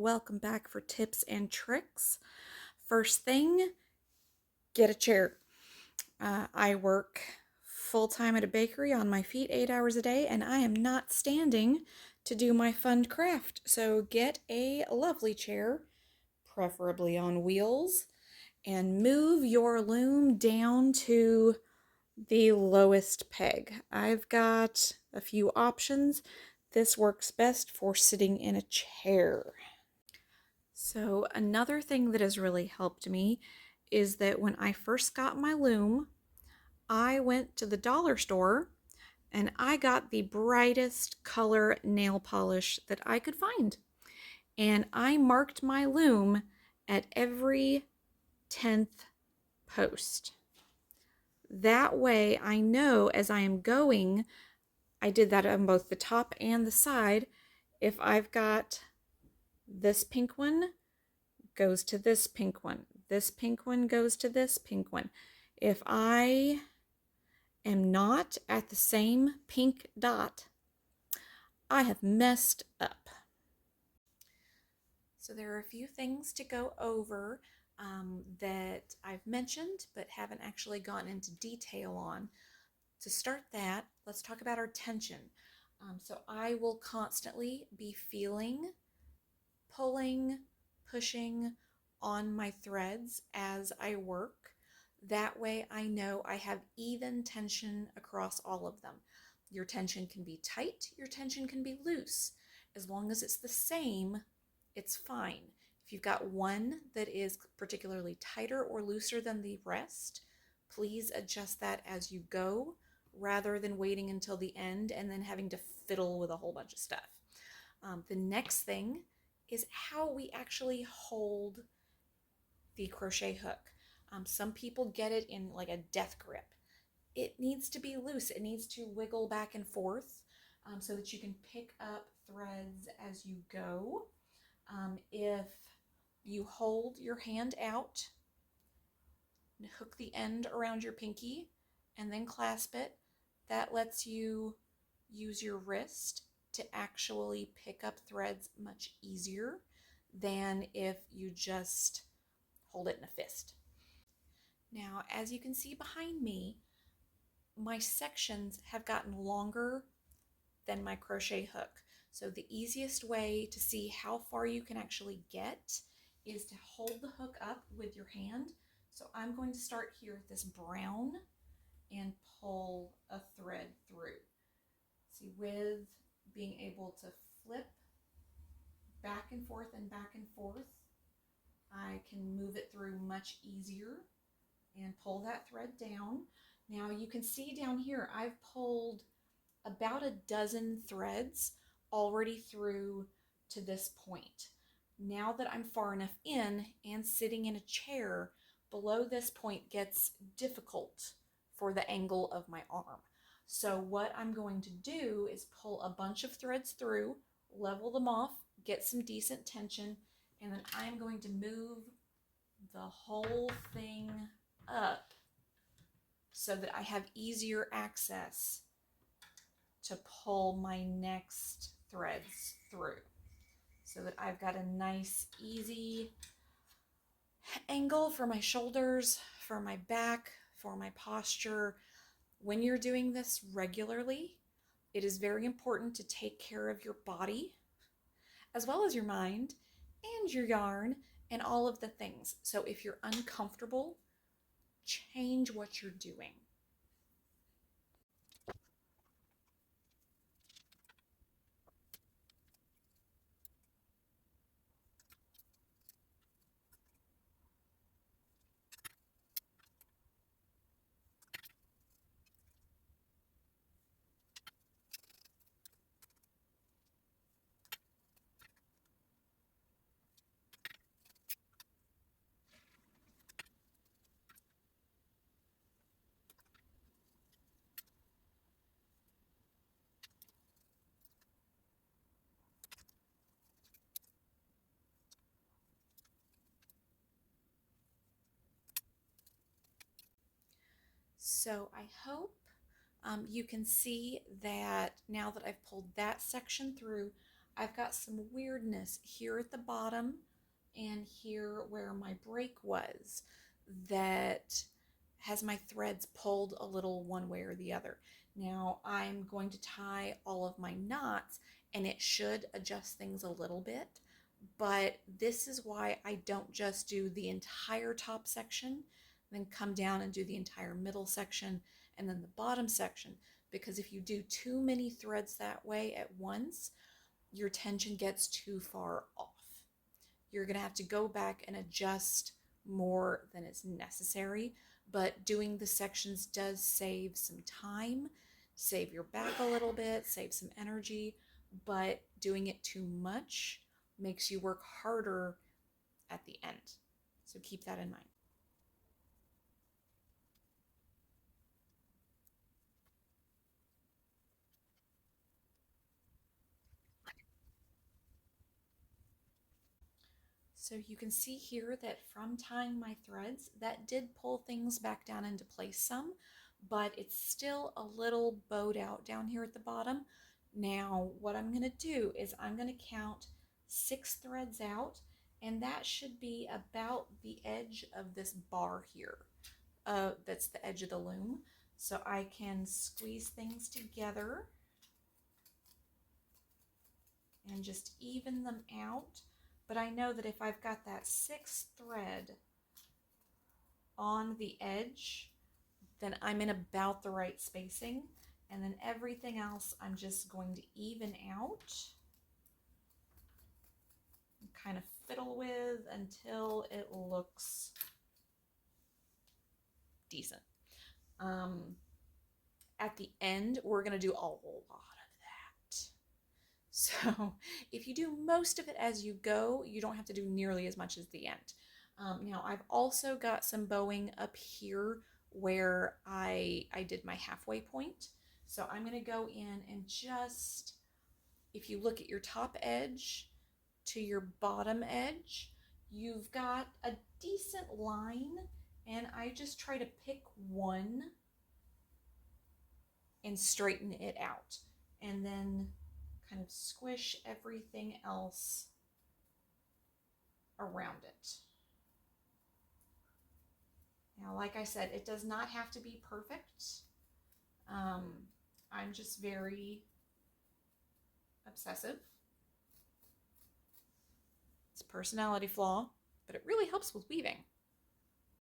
welcome back for tips and tricks. First thing, get a chair. I work full time at a bakery on my feet 8 hours a day, and I am not standing to do my fun craft. So get a lovely chair, preferably on wheels, and move your loom down to the lowest peg. I've got a few options. This works best for sitting in a chair. So another thing that has really helped me is that when I first got my loom, I went to the dollar store and I got the brightest color nail polish that I could find. And I marked my loom at every 10th post. That way I know as I am going, I did that on both the top and the side. If I've got this pink one, goes to this pink one. This pink one goes to this pink one. If I am not at the same pink dot, I have messed up. So there are a few things to go over that I've mentioned but haven't actually gone into detail on. To start that, let's talk about our tension. So I will constantly be feeling, pulling, pushing on my threads as I work. That way I know I have even tension across all of them. Your tension can be tight, your tension can be loose. As long as it's the same, it's fine. If you've got one that is particularly tighter or looser than the rest, please adjust that as you go rather than waiting until the end and then having to fiddle with a whole bunch of stuff. The next thing is how we actually hold the crochet hook. Some people get it in like a death grip. It needs to be loose. It needs to wiggle back and forth so that you can pick up threads as you go. If you hold your hand out, hook the end around your pinky, and then clasp it, that lets you use your wrist to actually pick up threads much easier than if you just hold it in a fist. Now, as you can see behind me, my sections have gotten longer than my crochet hook. So the easiest way to see how far you can actually get is to hold the hook up with your hand. So I'm going to start here with this brown and pull a thread through. See, with being able to flip back and forth and back and forth, I can move it through much easier and pull that thread down. Now you can see down here, I've pulled about a dozen threads already through to this point. Now that I'm far enough in and sitting in a chair, below this point gets difficult for the angle of my arm. So what I'm going to do is pull a bunch of threads through, level them off, get some decent tension, and then I'm going to move the whole thing up so that I have easier access to pull my next threads through so that I've got a nice easy angle for my shoulders, for my back, for my posture. When you're doing this regularly, it is very important to take care of your body as well as your mind and your yarn and all of the things. So if you're uncomfortable, change what you're doing. So I hope you can see that now that I've pulled that section through, I've got some weirdness here at the bottom and here where my break was that has my threads pulled a little one way or the other. Now I'm going to tie all of my knots and it should adjust things a little bit, but this is why I don't just do the entire top section, then come down and do the entire middle section and then the bottom section, because if you do too many threads that way at once, your tension gets too far off. You're going to have to go back and adjust more than is necessary, but doing the sections does save some time, save your back a little bit, save some energy, but doing it too much makes you work harder at the end. So keep that in mind. So you can see here that from tying my threads, that did pull things back down into place some, but it's still a little bowed out down here at the bottom. Now, what I'm gonna do is I'm gonna count 6 threads out, and that should be about the edge of this bar here. That's the edge of the loom. So I can squeeze things together and just even them out. But I know that if I've got that 6th thread on the edge, then I'm in about the right spacing. And then everything else I'm just going to even out and kind of fiddle with until it looks decent. At the end, we're going to do a lot of that. So if you do most of it as you go, you don't have to do nearly as much as the end. Now I've also got some bowing up here where I did my halfway point. So I'm going to go in and just, if you look at your top edge to your bottom edge, you've got a decent line, and I just try to pick one and straighten it out, and then kind of squish everything else around it. Now, like I said, it does not have to be perfect. I'm just very obsessive. It's a personality flaw, but it really helps with weaving.